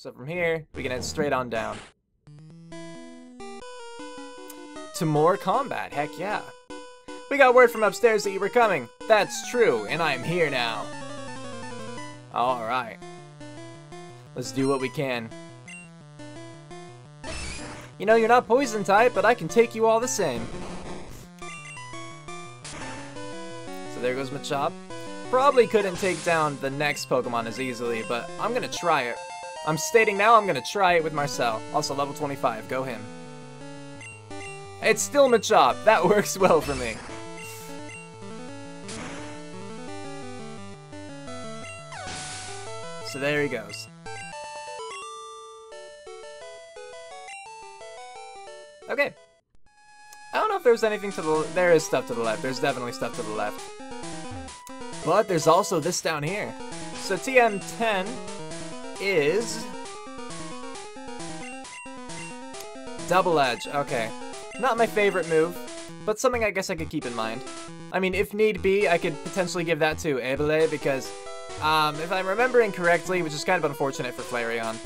So from here, we can head straight on down. To more combat, heck yeah. We got word from upstairs that you were coming. That's true, and I'm here now. Alright. Let's do what we can. You know, you're not poison type, but I can take you all the same. So there goes Machop. Probably couldn't take down the next Pokemon as easily, but I'm gonna try it. I'm stating now I'm gonna try it with Marcel. Also level 25, go him. It's still Machop. That works well for me. So there he goes. Okay. I don't know if there's anything to the... There is stuff to the left. There's definitely stuff to the left. But there's also this down here. So TM10 is... Double Edge. Okay. Not my favorite move, but something I guess I could keep in mind. I mean, if need be, I could potentially give that to Abele because... if I'm remembering correctly, which is kind of unfortunate for Flareon,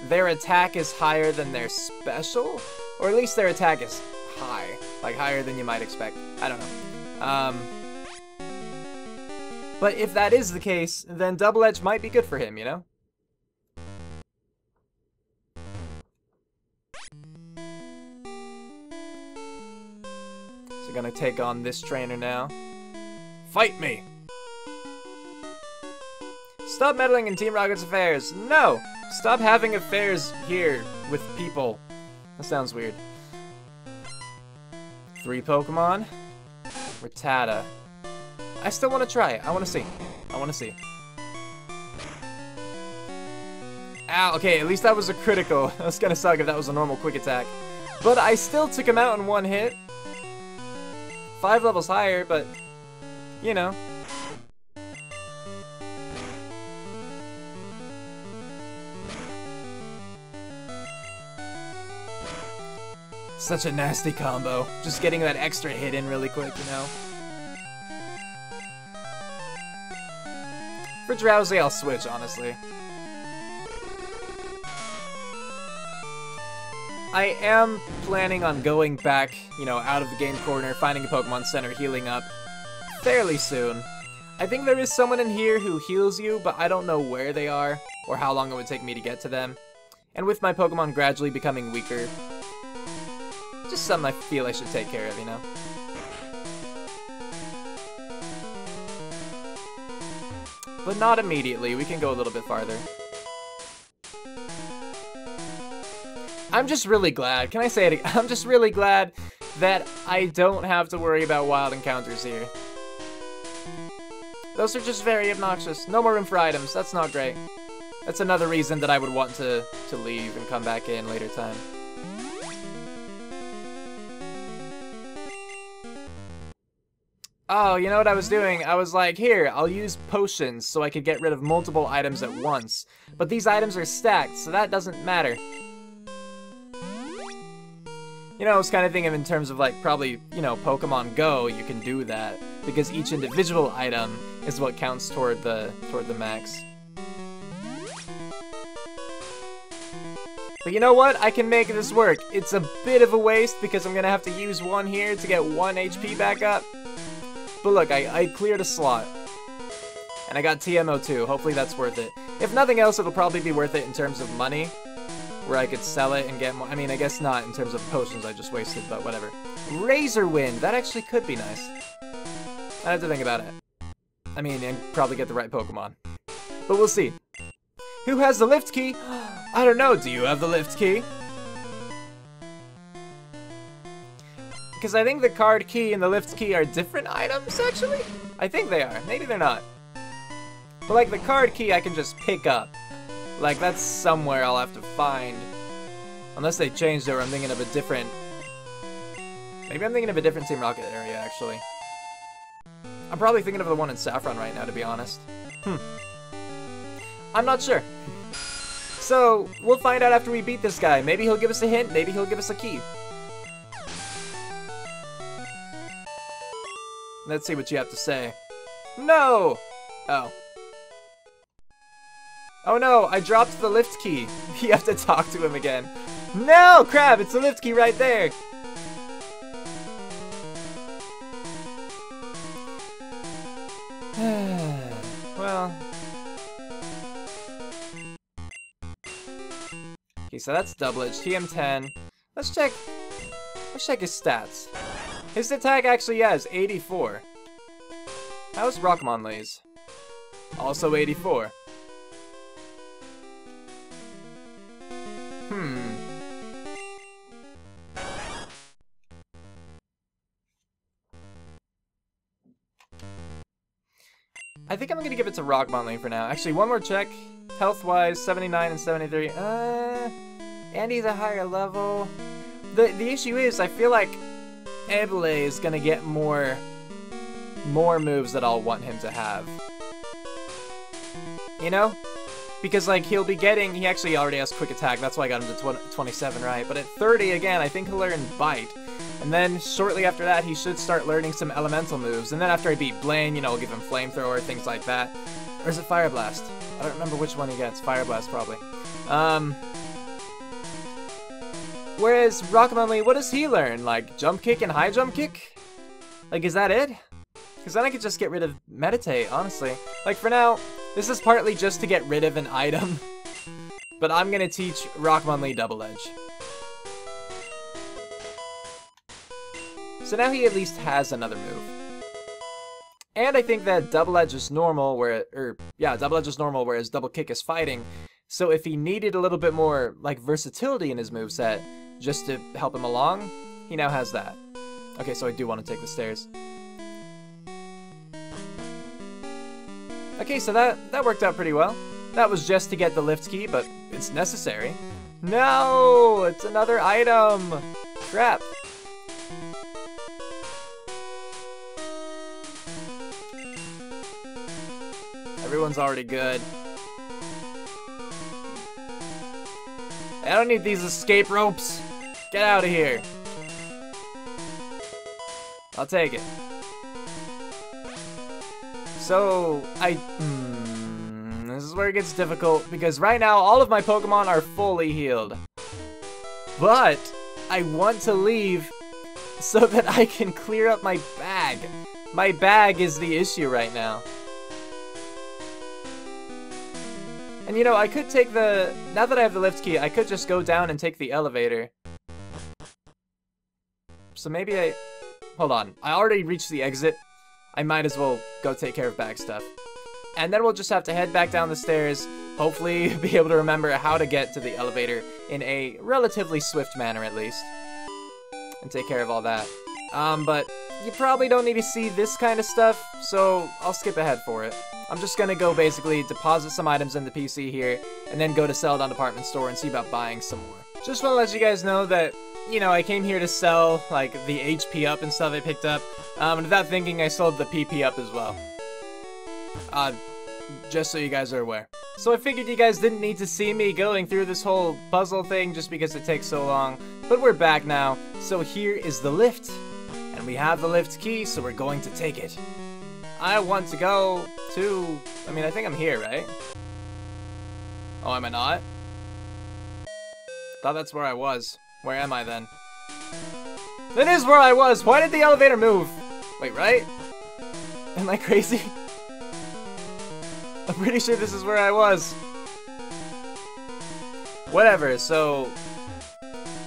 their attack is higher than their special? Or at least their attack is high. Like, higher than you might expect. I don't know. But if that is the case, then Double Edge might be good for him, you know? So gonna take on this trainer now. Fight me! Stop meddling in Team Rocket's affairs. No! Stop having affairs here with people. That sounds weird. 3 Pokemon. Rattata. I still want to try it. I want to see. I want to see. Ow, okay, at least that was a critical. That was gonna suck if that was a normal quick attack. But I still took him out in 1 hit. 5 levels higher, but, you know. Such a nasty combo. Just getting that extra hit in really quick, you know? For Drowsy, I'll switch, honestly. I am planning on going back, you know, out of the game corner, finding a Pokemon Center, healing up fairly soon. I think there is someone in here who heals you, but I don't know where they are, or how long it would take me to get to them. And with my Pokemon gradually becoming weaker, just something I feel I should take care of, you know? But not immediately, we can go a little bit farther. I'm just really glad, can I say it again? I'm just really glad that I don't have to worry about wild encounters here. Those are just very obnoxious. No more room for items, that's not great. That's another reason that I would want to leave and come back in later time. Oh, you know what I was doing? I was like, here, I'll use potions so I could get rid of multiple items at once. But these items are stacked, so that doesn't matter. You know, I was kind of thinking in terms of like, probably, you know, Pokemon Go, you can do that. Because each individual item is what counts toward the max. But you know what? I can make this work. It's a bit of a waste because I'm gonna have to use 1 here to get 1 HP back up. But look, I cleared a slot. And I got TMO2. Hopefully that's worth it. If nothing else, it'll probably be worth it in terms of money. Where I could sell it and get more. I mean, I guess not in terms of potions I just wasted, but whatever. Razor Wind. That actually could be nice. I have to think about it. I mean, and probably get the right Pokemon. But we'll see. Who has the lift key? I don't know. Do you have the lift key? Because I think the card key and the lift key are different items, actually? I think they are. Maybe they're not. But like the card key I can just pick up. Like that's somewhere I'll have to find. Unless they changed it or I'm thinking of a different... Maybe I'm thinking of a different Team Rocket area, actually. I'm probably thinking of the one in Saffron right now, to be honest. I'm not sure. So, we'll find out after we beat this guy. Maybe he'll give us a hint, maybe he'll give us a key. Let's see what you have to say. No! Oh. Oh no, I dropped the lift key. You have to talk to him again. No, crap, it's the lift key right there. Well. Okay, so that's double edge. TM10. Let's check his stats. His attack actually has 84. How's Rockmonlee's? Also 84. I think I'm gonna give it to Rockmonlee for now. Actually, one more check. Health-wise, 79 and 73. Andy's a higher level. The issue is, I feel like Ebele is gonna get more moves that I'll want him to have. You know? Because, like, he'll be getting... He actually already has Quick Attack, that's why I got him to 27, right? But at 30, again, I think he'll learn Bite. And then, shortly after that, he should start learning some elemental moves. And then after I beat Blaine, you know, I'll give him Flamethrower, things like that. Or is it Fire Blast? I don't remember which one he gets. Fire Blast, probably. Whereas Rockmonlee, what does he learn? Like, Jump Kick and High Jump Kick? Like, is that it? Because then I could just get rid of Meditate, honestly. Like, for now, this is partly just to get rid of an item. But I'm gonna teach Rockmonlee Double Edge. So now he at least has another move. And I think that Double Edge is normal, Double Edge is normal, whereas Double Kick is fighting. So if he needed a little bit more, like, versatility in his moveset, just to help him along, he now has that. Okay, so I do want to take the stairs. Okay, so that worked out pretty well. That was just to get the lift key, but it's necessary. No! It's another item! Crap. Everyone's already good. I don't need these escape ropes. Get out of here. I'll take it. So, this is where it gets difficult, because right now all of my Pokemon are fully healed. But I want to leave so that I can clear up my bag. My bag is the issue right now. And you know, I could take now that I have the lift key, I could just go down and take the elevator. So maybe hold on, I already reached the exit. I might as well go take care of bag stuff. And then we'll just have to head back down the stairs, hopefully be able to remember how to get to the elevator in a relatively swift manner at least. And take care of all that. But you probably don't need to see this kind of stuff, so I'll skip ahead for it. I'm just gonna go basically deposit some items in the PC here, and then go to Celadon Department Store and see about buying some more. Just wanna let you guys know that, you know, I came here to sell, like, the HP up and stuff I picked up, and without thinking, I sold the PP up as well. Just so you guys are aware. So I figured you guys didn't need to see me going through this whole puzzle thing just because it takes so long, but we're back now, so here is the lift. And we have the lift key, so we're going to take it. I want to go to... I mean, I think I'm here, right? Oh, am I not? Thought that's where I was. Where am I then? That is where I was! Why did the elevator move? Wait, right? Am I crazy? I'm pretty sure this is where I was. Whatever, so...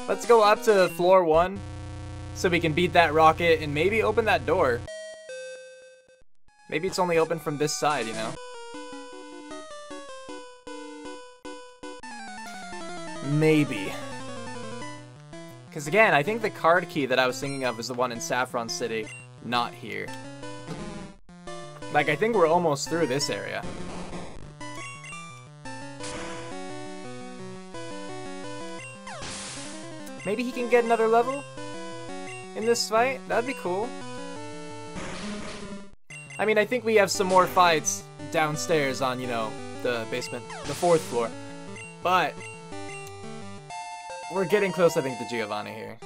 let's go up to floor 1. So we can beat that rocket and maybe open that door. Maybe it's only open from this side, you know? Maybe. Because again, I think the card key that I was thinking of is the one in Saffron City, not here. Like, I think we're almost through this area. Maybe he can get another level in this fight? That'd be cool. I mean, I think we have some more fights downstairs on, you know, the basement, the 4th floor. But we're getting close, I think, to Giovanni here.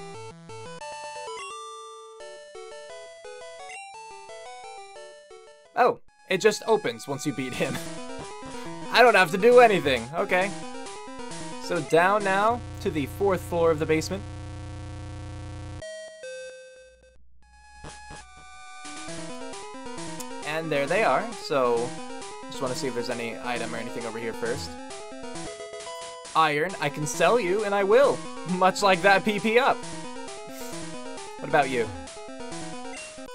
Oh, it just opens once you beat him. I don't have to do anything. Okay. So down now to the 4th floor of the basement. And there they are. So just want to see if there's any item or anything over here first. Iron, I can sell you, and I will. Much like that PP up. What about you?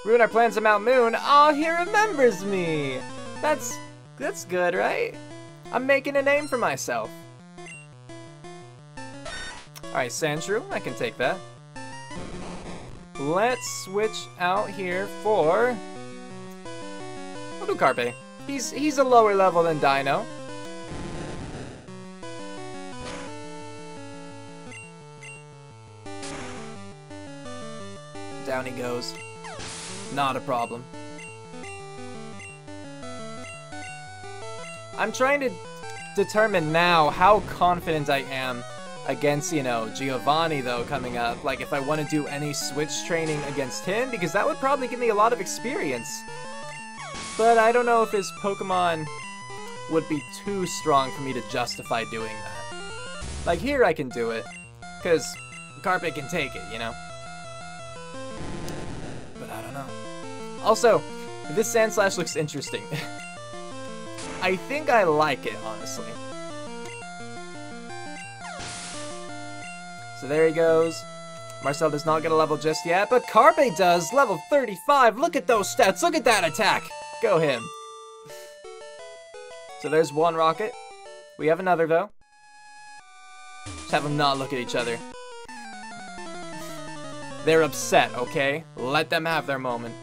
Ruin our plans at Mount Moon. Oh, he remembers me. That's good, right? I'm making a name for myself. Alright, Sandshrew, I can take that. Let's switch out here for... we'll do Carpe. He's a lower level than Dino. Down he goes. Not a problem. I'm trying to determine now how confident I am against, you know, Giovanni, though, coming up. Like, if I want to do any switch training against him, because that would probably give me a lot of experience. But I don't know if his Pokemon would be too strong for me to justify doing that. Like, here I can do it, because Carpe can take it, you know? But I don't know. Also, this Sandslash looks interesting. I think I like it, honestly. So there he goes. Marcel does not get a level just yet, but Carpe does! Level 35! Look at those stats! Look at that attack! Go him! So there's one rocket. We have another, though. Just have them not look at each other. They're upset, okay? Let them have their moment.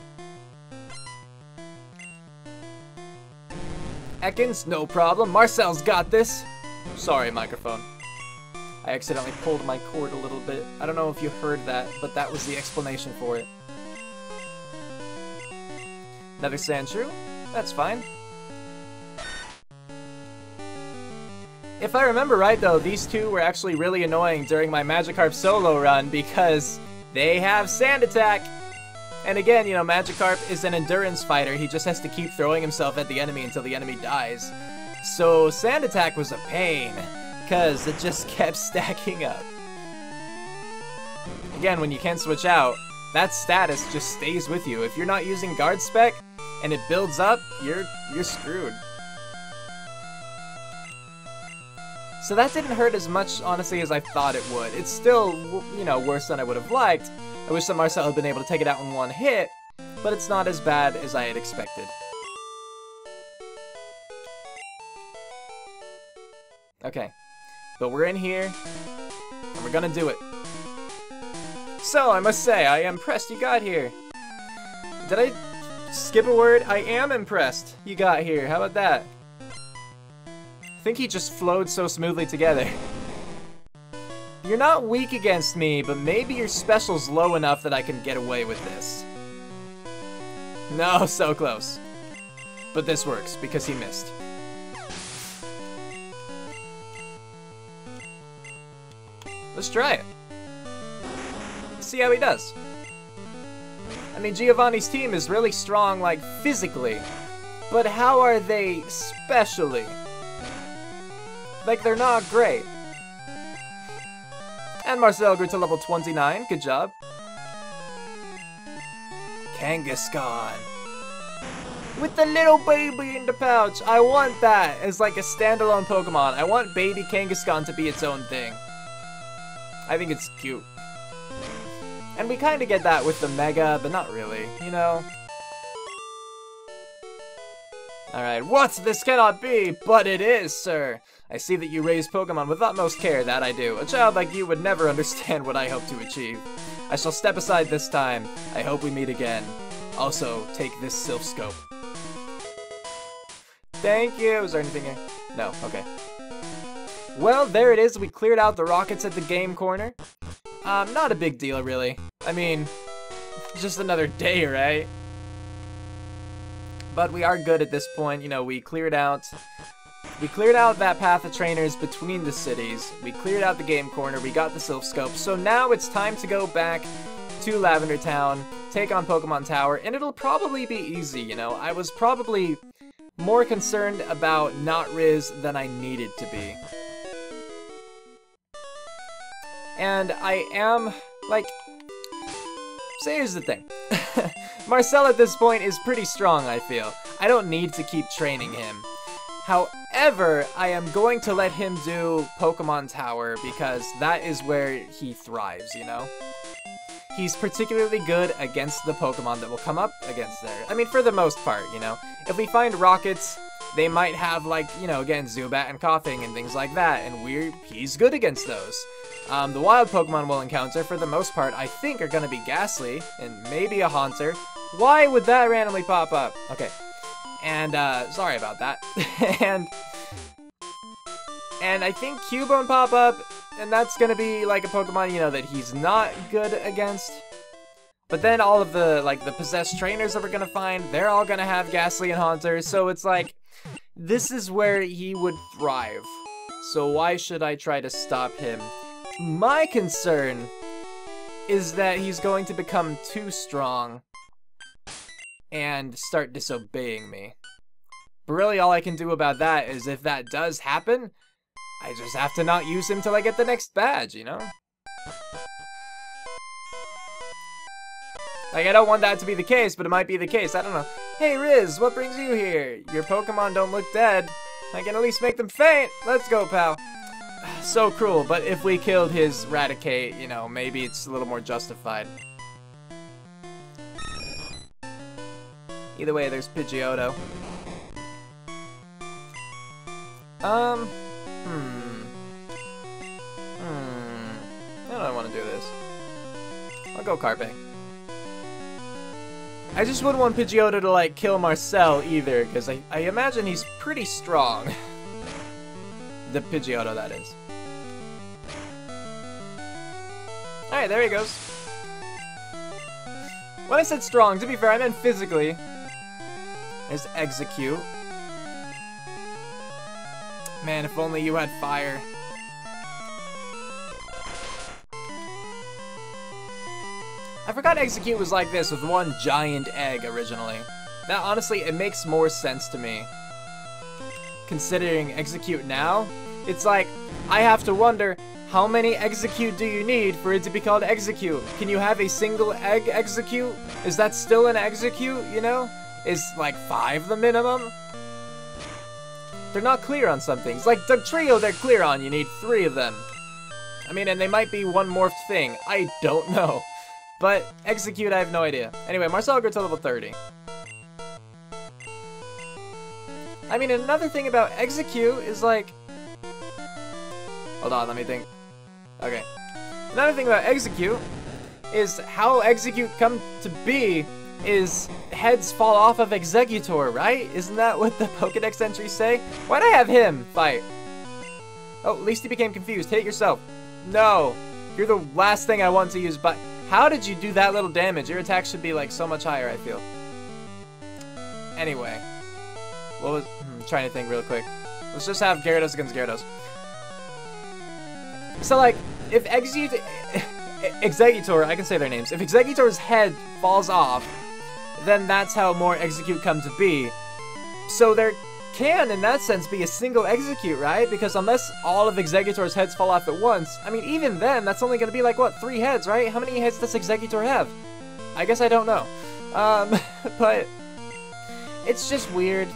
Ekans, no problem. Marcel's got this. Sorry, microphone. I accidentally pulled my cord a little bit. I don't know if you heard that, but that was the explanation for it. Another Sandshrew? That's fine. If I remember right, though, these two were actually really annoying during my Magikarp solo run because they have Sand Attack. And again, you know, Magikarp is an endurance fighter. He just has to keep throwing himself at the enemy until the enemy dies. So Sand Attack was a pain, because it just kept stacking up. Again, when you can't switch out, that status just stays with you. If you're not using Guard Spec, and it builds up, you're screwed. So that didn't hurt as much, honestly, as I thought it would. It's still, you know, worse than I would have liked. I wish that Marcel had been able to take it out in one hit, but it's not as bad as I had expected. Okay, but we're in here, and we're gonna do it. So, I must say, I am impressed you got here. Did I skip a word? I am impressed you got here. How about that? I think he just flowed so smoothly together. You're not weak against me, but maybe your special's low enough that I can get away with this. No, so close. But this works, because he missed. Let's try it. Let's see how he does. I mean, Giovanni's team is really strong, like, physically. But how are they specially? Like, they're not great. And Marcel grew to level 29. Good job. Kangaskhan. With the little baby in the pouch. I want that as like a standalone Pokemon. I want baby Kangaskhan to be its own thing. I think it's cute. And we kind of get that with the Mega, but not really, you know? Alright, what? This cannot be, but it is, sir. I see that you raise Pokemon with utmost care, that I do. A child like you would never understand what I hope to achieve. I shall step aside this time. I hope we meet again. Also, take this Sylph Scope. Thank you. Is there anything here? No, okay. Well, there it is. We cleared out the rockets at the game corner. Not a big deal, really. I mean, just another day, right? But we are good at this point. You know, we cleared out that path of trainers between the cities. We cleared out the game corner. We got the Sylph Scope. So now it's time to go back to Lavender Town, take on Pokemon Tower, and it'll probably be easy, you know. I was probably more concerned about not Riz than I needed to be. And I am, like, so here's the thing. Marcel at this point is pretty strong, I feel. I don't need to keep training him. However, I am going to let him do Pokemon Tower because that is where he thrives, you know? He's particularly good against the Pokemon that will come up against there. I mean, for the most part, you know? If we find Rockets, they might have, like, you know, again, Zubat and Coughing and things like that, and he's good against those. The wild Pokemon we'll encounter, for the most part, I think are going to be Ghastly, and maybe a Haunter. Why would that randomly pop up? Okay. And, sorry about that. and I think Cubone pop up, and that's gonna be, like, a Pokemon, you know, that he's not good against. But then all of the, like, the possessed trainers that we're gonna find, they're all gonna have Ghastly and Haunter, so it's like, this is where he would thrive. So why should I try to stop him? My concern is that he's going to become too strong and start disobeying me. But really all I can do about that is if that does happen, I just have to not use him till I get the next badge, you know? Like, I don't want that to be the case, but it might be the case, I don't know. Hey Riz, what brings you here? Your Pokemon don't look dead. I can at least make them faint. Let's go, pal. So cruel, but if we killed his Raticate, you know, maybe it's a little more justified. Either way, there's Pidgeotto. I don't want to do this. I'll go Carpe. I just wouldn't want Pidgeotto to, like, kill Marcel either, because I imagine he's pretty strong. The Pidgeotto, that is. Alright, there he goes. When I said strong, to be fair, I meant physically. There's Execute. Man, if only you had fire. I forgot Execute was like this with one giant egg originally. That, honestly, it makes more sense to me. Considering Execute now, it's like, I have to wonder, how many Execute do you need for it to be called Execute? Can you have a single egg Execute? Is that still an Execute, you know? Is, like, 5 the minimum? They're not clear on some things. Like, Dugtrio, they're clear on. You need 3 of them. I mean, and they might be one morphed thing. I don't know. But Execute, I have no idea. Anyway, Marcel grew to level 30. I mean, another thing about Execute is, like... Hold on, let me think. Okay. Another thing about Execute is how Execute come to be is heads fall off of Exeggutor, right? Isn't that what the Pokedex entries say? Why'd I have him fight? Oh, at least he became confused. Hit yourself. No. You're the last thing I want to use, but how did you do that little damage? Your attack should be, like, so much higher, I feel. Anyway. What was... trying to think real quick. Let's just have Gyarados against Gyarados. So, like, if Exeggutor, I can say their names. If Exeggutor's head falls off, then that's how more Execute come to be. So there can, in that sense, be a single Execute, right? Because unless all of Exeggutor's heads fall off at once, I mean, even then, that's only going to be, like, what, 3 heads, right? How many heads does Exeggutor have? I guess I don't know. But it's just weird.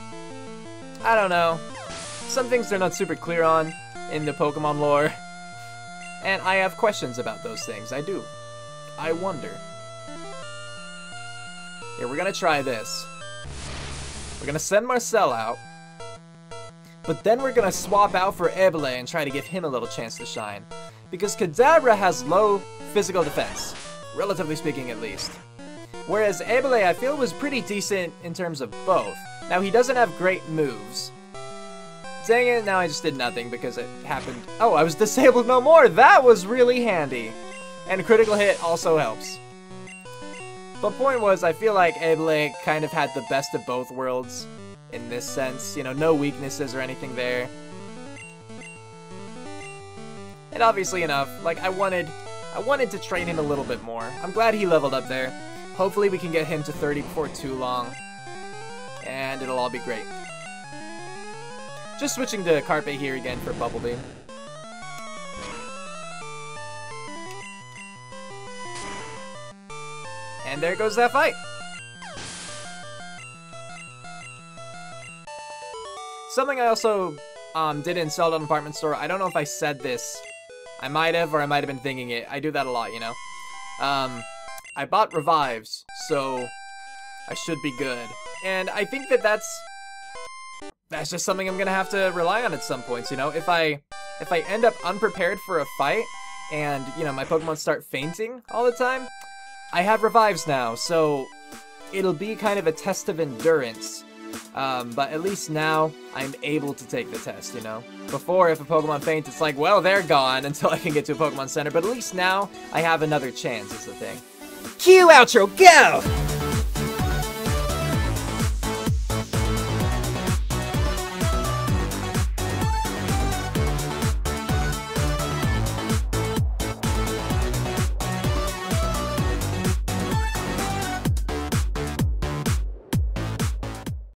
I don't know. Some things they're not super clear on in the Pokemon lore. And I have questions about those things. I do. I wonder. Here, we're gonna try this. We're gonna send Marcel out. But then we're gonna swap out for Ebele and try to give him a little chance to shine. Because Kadabra has low physical defense. Relatively speaking, at least. Whereas Ebele, I feel, was pretty decent in terms of both. Now, he doesn't have great moves. Dang it, now I just did nothing because it happened. Oh, I was disabled no more! That was really handy! And critical hit also helps. But point was, I feel like Ebele kind of had the best of both worlds in this sense. You know, no weaknesses or anything there. And obviously enough, like, I wanted to train him a little bit more. I'm glad he leveled up there. Hopefully we can get him to 30 before too long. And it'll all be great. Just switching to Carpe here again for Bubble Beam. And there goes that fight. Something I also did install on the department store. I don't know if I said this. I might have, or I might have been thinking it. I do that a lot, you know. I bought revives, so I should be good. And I think that that's just something I'm gonna have to rely on at some points, you know. If I end up unprepared for a fight, and you know my Pokemon start fainting all the time, I have revives now, so it'll be kind of a test of endurance. But at least now I'm able to take the test, you know. Before, if a Pokemon faints, it's like, well, they're gone until I can get to a Pokemon Center. But at least now I have another chance, is the thing. Cue outro, go!